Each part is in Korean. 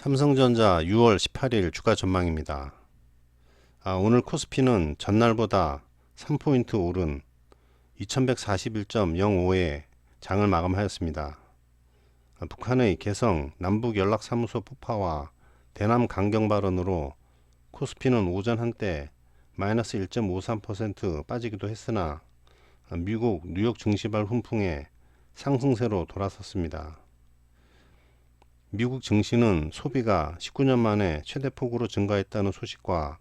삼성전자 6월 18일 주가 전망입니다. 오늘 코스피는 전날보다 3포인트 오른 2141.05에 장을 마감하였습니다. 북한의 개성 남북연락사무소 폭파와 대남 강경 발언으로 코스피는 오전 한때 마이너스 1.53% 빠지기도 했으나 미국 뉴욕 증시발 훈풍에 상승세로 돌아섰습니다. 미국 증시는 소비가 19년 만에 최대폭으로 증가했다는 소식과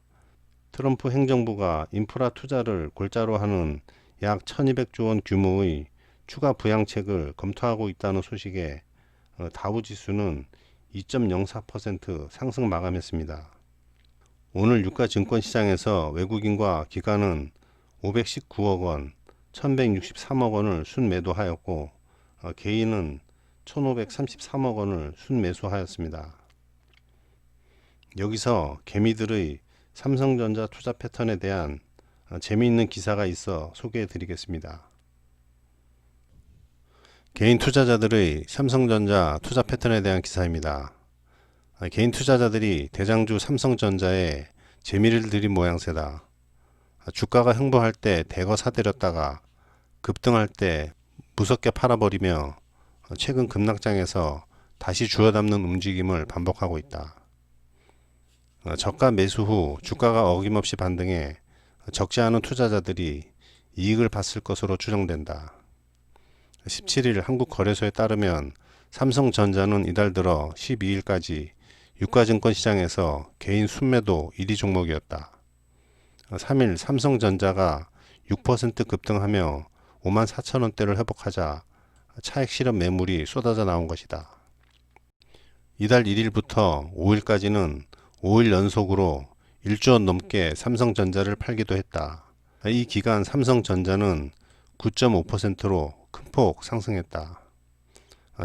트럼프 행정부가 인프라 투자를 골자로 하는 약 1200조 원 규모의 추가 부양책을 검토하고 있다는 소식에 다우지수는 2.04% 상승 마감했습니다. 오늘 유가 증권시장에서 외국인과 기관은 519억 원, 1163억 원을 순매도하였고 개인은 1533억 원을 순매수하였습니다. 여기서 개미들의 삼성전자 투자 패턴에 대한 재미있는 기사가 있어 소개해 드리겠습니다. 개인 투자자들의 삼성전자 투자 패턴에 대한 기사입니다. 개인 투자자들이 대장주 삼성전자에 재미를 들인 모양새다. 주가가 횡보할 때 대거 사들였다가 급등할 때 무섭게 팔아버리며 최근 급락장에서 다시 주워담는 움직임을 반복하고 있다. 저가 매수 후 주가가 어김없이 반등해 적지 않은 투자자들이 이익을 봤을 것으로 추정된다. 17일 한국거래소에 따르면 삼성전자는 이달 들어 12일까지 유가증권 시장에서 개인 순매도 1위 종목이었다. 3일 삼성전자가 6% 급등하며 54,000원대를 회복하자 차익 실현 매물이 쏟아져 나온 것이다. 이달 1일부터 5일까지는 5일 연속으로 1조 원 넘게 삼성전자를 팔기도 했다. 이 기간 삼성전자는 9.5%로 큰 폭 상승했다.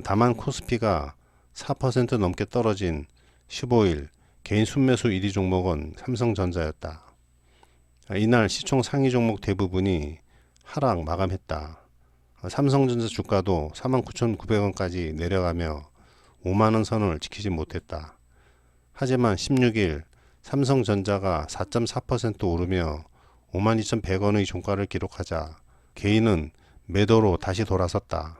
다만 코스피가 4% 넘게 떨어진 15일 개인 순매수 1위 종목은 삼성전자였다. 이날 시총 상위 종목 대부분이 하락 마감했다. 삼성전자 주가도 49,900원까지 내려가며 5만원 선을 지키지 못했다. 하지만 16일 삼성전자가 4.4% 오르며 52,100원의 종가를 기록하자 개인은 매도로 다시 돌아섰다.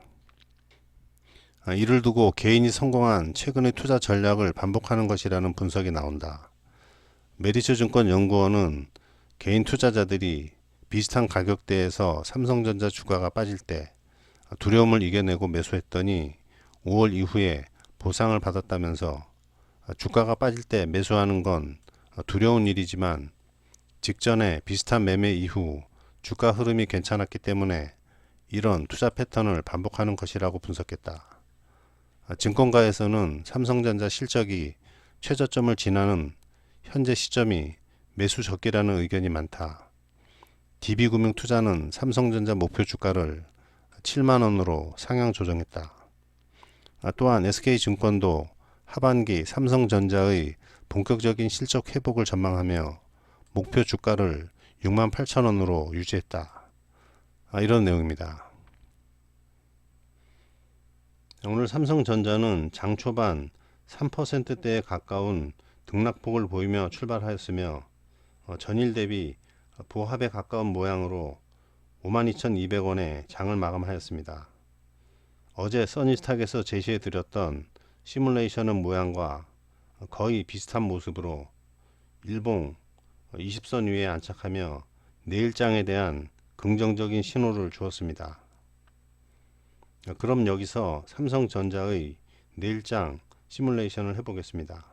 이를 두고 개인이 성공한 최근의 투자 전략을 반복하는 것이라는 분석이 나온다. 메리츠증권 연구원은 개인 투자자들이 비슷한 가격대에서 삼성전자 주가가 빠질 때 두려움을 이겨내고 매수했더니 5월 이후에 보상을 받았다면서 주가가 빠질 때 매수하는 건 두려운 일이지만 직전에 비슷한 매매 이후 주가 흐름이 괜찮았기 때문에 이런 투자 패턴을 반복하는 것이라고 분석했다. 증권가에서는 삼성전자 실적이 최저점을 지나는 현재 시점이 매수 적기라는 의견이 많다. DB금융투자는 삼성전자 목표 주가를 7만원으로 상향 조정했다. 또한 SK증권도 하반기 삼성전자의 본격적인 실적 회복을 전망하며 목표 주가를 68,000원으로 유지했다. 이런 내용입니다. 오늘 삼성전자는 장 초반 3%대에 가까운 등락폭을 보이며 출발하였으며 전일 대비 보합에 가까운 모양으로 52,200원에 장을 마감하였습니다. 어제 써니스탁에서 제시해 드렸던 시뮬레이션의 모양과 거의 비슷한 모습으로 일봉 20선 위에 안착하며 내일장에 대한 긍정적인 신호를 주었습니다. 그럼 여기서 삼성전자의 내일장 시뮬레이션을 해보겠습니다.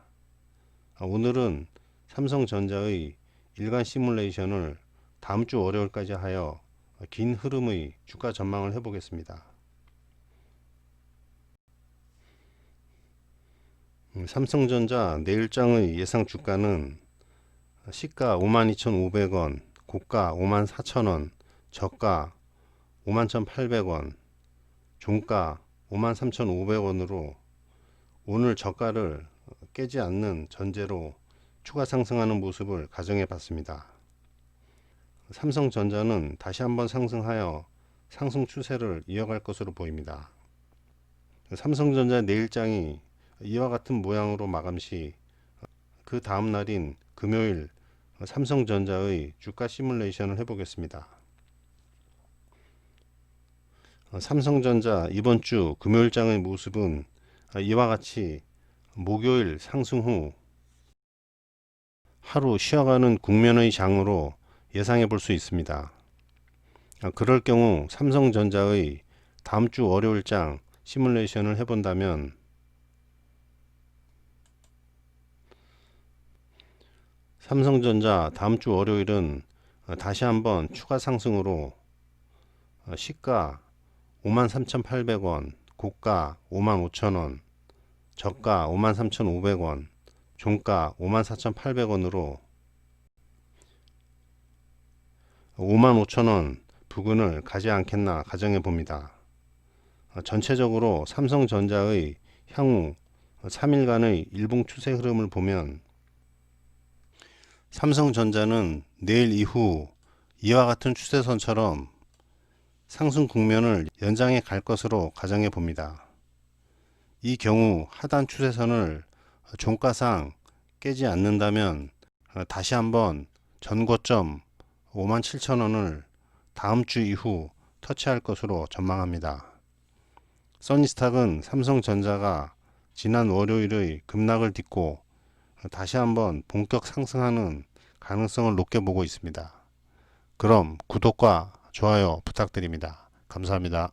오늘은 삼성전자의 일간 시뮬레이션을 다음주 월요일까지 하여 긴 흐름의 주가 전망을 해보겠습니다. 삼성전자 내일장의 예상 주가는 시가 52,500원, 고가 54,000원, 저가 51,800원, 종가 53,500원으로 오늘 저가를 깨지 않는 전제로 추가 상승하는 모습을 가정해 봤습니다. 삼성전자는 다시 한번 상승하여 상승 추세를 이어갈 것으로 보입니다. 삼성전자 내일장이 이와 같은 모양으로 마감 시 그 다음 날인 금요일 삼성전자의 주가 시뮬레이션을 해보겠습니다. 삼성전자 이번 주 금요일장의 모습은 이와 같이 목요일 상승 후 하루 쉬어가는 국면의 장으로 예상해 볼 수 있습니다. 그럴 경우 삼성전자의 다음 주 월요일장 시뮬레이션을 해본다면 삼성전자 다음 주 월요일은 다시 한번 추가 상승으로 시가 53,800원, 고가 55,000원, 저가 53,500원, 종가 54,800원으로 55,000원 부근을 가지 않겠나 가정해 봅니다. 전체적으로 삼성전자의 향후 3일간의 일봉 추세 흐름을 보면 삼성전자는 내일 이후 이와 같은 추세선처럼 상승 국면을 연장해 갈 것으로 가정해 봅니다. 이 경우 하단 추세선을 종가상 깨지 않는다면 다시 한번 전고점 57,000원을 다음 주 이후 터치할 것으로 전망합니다. 써니스탁은 삼성전자가 지난 월요일의 급락을 딛고 다시 한번 본격 상승하는 가능성을 높게 보고 있습니다. 그럼 구독과 좋아요 부탁드립니다. 감사합니다.